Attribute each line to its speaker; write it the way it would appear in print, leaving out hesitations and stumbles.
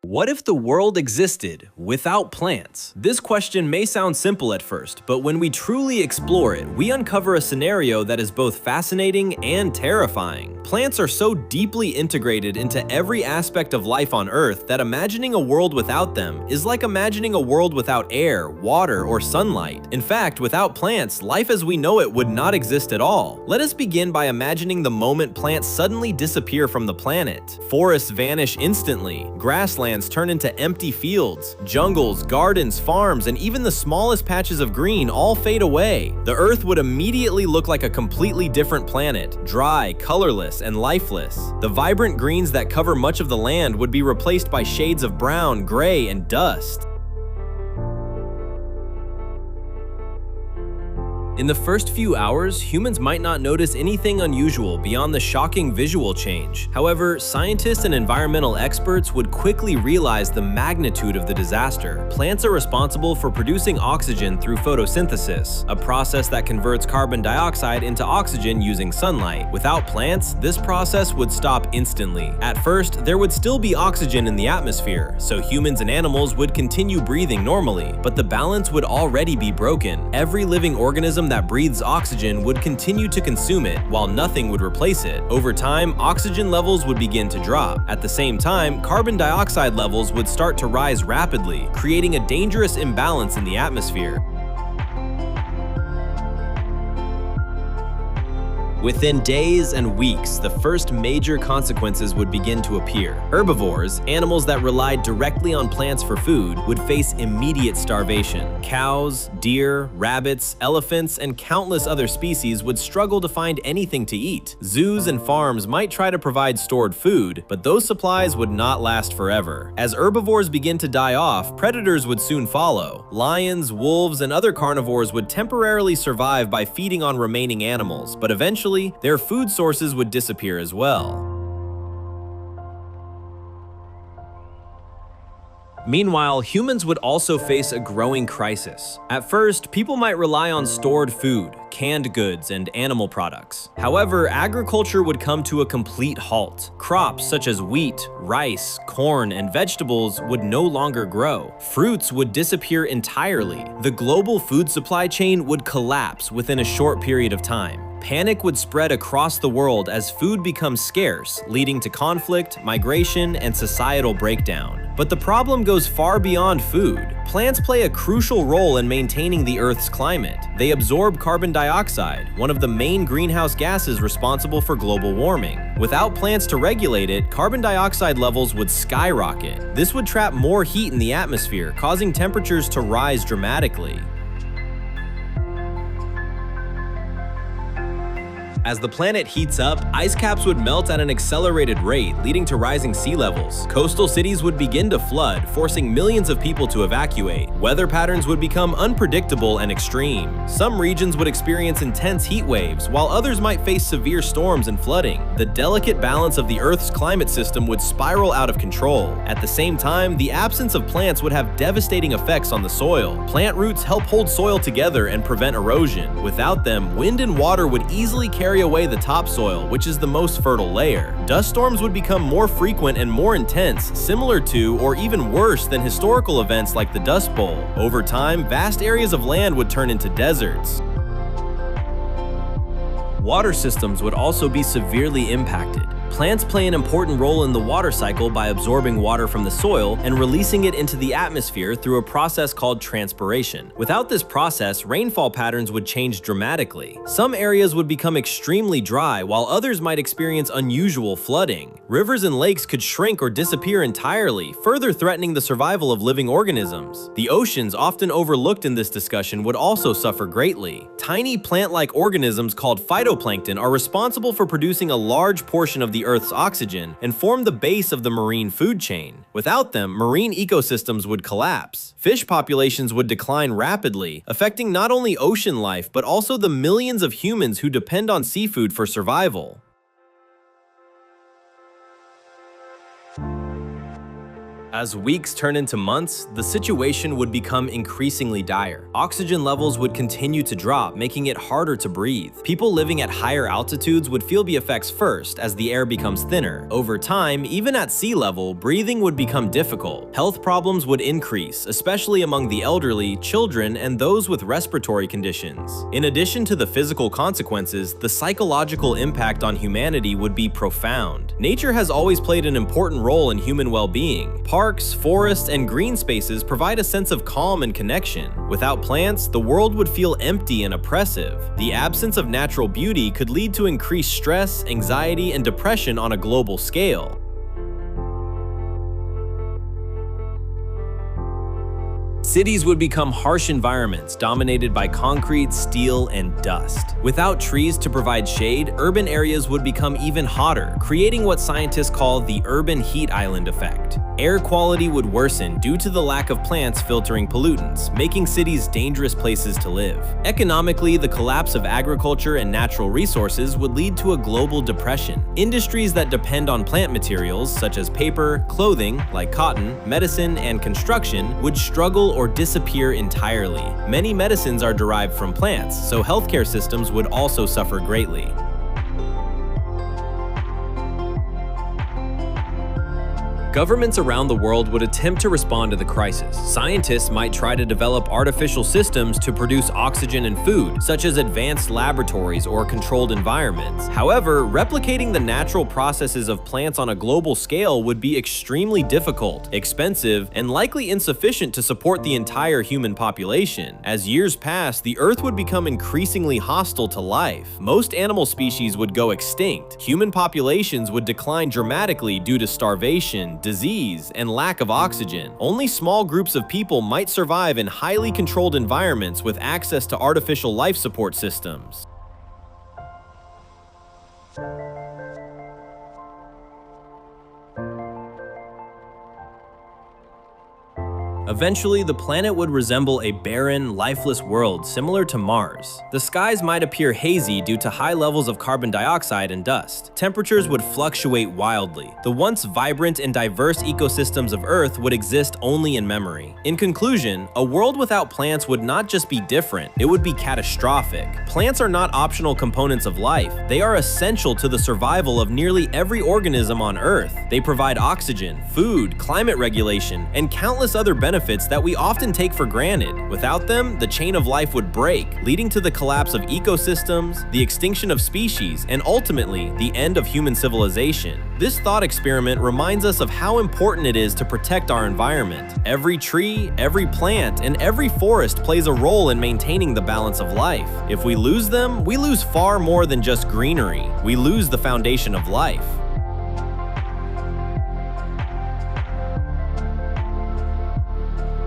Speaker 1: What if the world existed without plants? This question may sound simple at first, but when we truly explore it, we uncover a scenario that is both fascinating and terrifying. Plants are so deeply integrated into every aspect of life on Earth that imagining a world without them is like imagining a world without air, water, or sunlight. In fact, without plants, life as we know it would not exist at all. Let us begin by imagining the moment plants suddenly disappear from the planet. Forests vanish instantly, grasslands turn into empty fields, jungles, gardens, farms, and even the smallest patches of green all fade away. The Earth would immediately look like a completely different planet, dry, colorless, and lifeless. The vibrant greens that cover much of the land would be replaced by shades of brown, gray, and dust. In the first few hours, humans might not notice anything unusual beyond the shocking visual change. However, scientists and environmental experts would quickly realize the magnitude of the disaster. Plants are responsible for producing oxygen through photosynthesis, a process that converts carbon dioxide into oxygen using sunlight. Without plants, this process would stop instantly. At first, there would still be oxygen in the atmosphere, so humans and animals would continue breathing normally, but the balance would already be broken. Every living organism that breathes oxygen would continue to consume it, while nothing would replace it. Over time, oxygen levels would begin to drop. At the same time, carbon dioxide levels would start to rise rapidly, creating a dangerous imbalance in the atmosphere. Within days and weeks, the first major consequences would begin to appear. Herbivores, animals that relied directly on plants for food, would face immediate starvation. Cows, deer, rabbits, elephants, and countless other species would struggle to find anything to eat. Zoos and farms might try to provide stored food, but those supplies would not last forever. As herbivores begin to die off, predators would soon follow. Lions, wolves, and other carnivores would temporarily survive by feeding on remaining animals, but eventually, their food sources would disappear as well. Meanwhile, humans would also face a growing crisis. At first, people might rely on stored food, canned goods, and animal products. However, agriculture would come to a complete halt. Crops such as wheat, rice, corn, and vegetables would no longer grow. Fruits would disappear entirely. The global food supply chain would collapse within a short period of time. Panic would spread across the world as food becomes scarce, leading to conflict, migration, and societal breakdown. But the problem goes far beyond food. Plants play a crucial role in maintaining the Earth's climate. They absorb carbon dioxide, one of the main greenhouse gases responsible for global warming. Without plants to regulate it, carbon dioxide levels would skyrocket. This would trap more heat in the atmosphere, causing temperatures to rise dramatically. As the planet heats up, ice caps would melt at an accelerated rate, leading to rising sea levels. Coastal cities would begin to flood, forcing millions of people to evacuate. Weather patterns would become unpredictable and extreme. Some regions would experience intense heat waves, while others might face severe storms and flooding. The delicate balance of the Earth's climate system would spiral out of control. At the same time, the absence of plants would have devastating effects on the soil. Plant roots help hold soil together and prevent erosion. Without them, wind and water would easily carry away the topsoil, which is the most fertile layer. Dust storms would become more frequent and more intense, similar to or even worse than historical events like the Dust Bowl. Over time, vast areas of land would turn into deserts. Water systems would also be severely impacted. Plants play an important role in the water cycle by absorbing water from the soil and releasing it into the atmosphere through a process called transpiration. Without this process, rainfall patterns would change dramatically. Some areas would become extremely dry, while others might experience unusual flooding. Rivers and lakes could shrink or disappear entirely, further threatening the survival of living organisms. The oceans, often overlooked in this discussion, would also suffer greatly. Tiny plant-like organisms called phytoplankton are responsible for producing a large portion of the Earth's oxygen and form the base of the marine food chain. Without them, marine ecosystems would collapse. Fish populations would decline rapidly, affecting not only ocean life but also the millions of humans who depend on seafood for survival. As weeks turn into months, the situation would become increasingly dire. Oxygen levels would continue to drop, making it harder to breathe. People living at higher altitudes would feel the effects first as the air becomes thinner. Over time, even at sea level, breathing would become difficult. Health problems would increase, especially among the elderly, children, and those with respiratory conditions. In addition to the physical consequences, the psychological impact on humanity would be profound. Nature has always played an important role in human well-being. Parks, forests, and green spaces provide a sense of calm and connection. Without plants, the world would feel empty and oppressive. The absence of natural beauty could lead to increased stress, anxiety, and depression on a global scale. Cities would become harsh environments dominated by concrete, steel, and dust. Without trees to provide shade, urban areas would become even hotter, creating what scientists call the urban heat island effect. Air quality would worsen due to the lack of plants filtering pollutants, making cities dangerous places to live. Economically, the collapse of agriculture and natural resources would lead to a global depression. Industries that depend on plant materials, such as paper, clothing, like cotton, medicine, and construction, would struggle or disappear entirely. Many medicines are derived from plants, so healthcare systems would also suffer greatly. Governments around the world would attempt to respond to the crisis. Scientists might try to develop artificial systems to produce oxygen and food, such as advanced laboratories or controlled environments. However, replicating the natural processes of plants on a global scale would be extremely difficult, expensive, and likely insufficient to support the entire human population. As years pass, the Earth would become increasingly hostile to life. Most animal species would go extinct. Human populations would decline dramatically due to starvation, disease, and lack of oxygen. Only small groups of people might survive in highly controlled environments with access to artificial life support systems. Eventually, the planet would resemble a barren, lifeless world similar to Mars. The skies might appear hazy due to high levels of carbon dioxide and dust. Temperatures would fluctuate wildly. The once vibrant and diverse ecosystems of Earth would exist only in memory. In conclusion, a world without plants would not just be different, it would be catastrophic. Plants are not optional components of life. They are essential to the survival of nearly every organism on Earth. They provide oxygen, food, climate regulation, and countless other benefits that we often take for granted. Without them, the chain of life would break, leading to the collapse of ecosystems, the extinction of species, and ultimately, the end of human civilization. This thought experiment reminds us of how important it is to protect our environment. Every tree, every plant, and every forest plays a role in maintaining the balance of life. If we lose them, we lose far more than just greenery. We lose the foundation of life.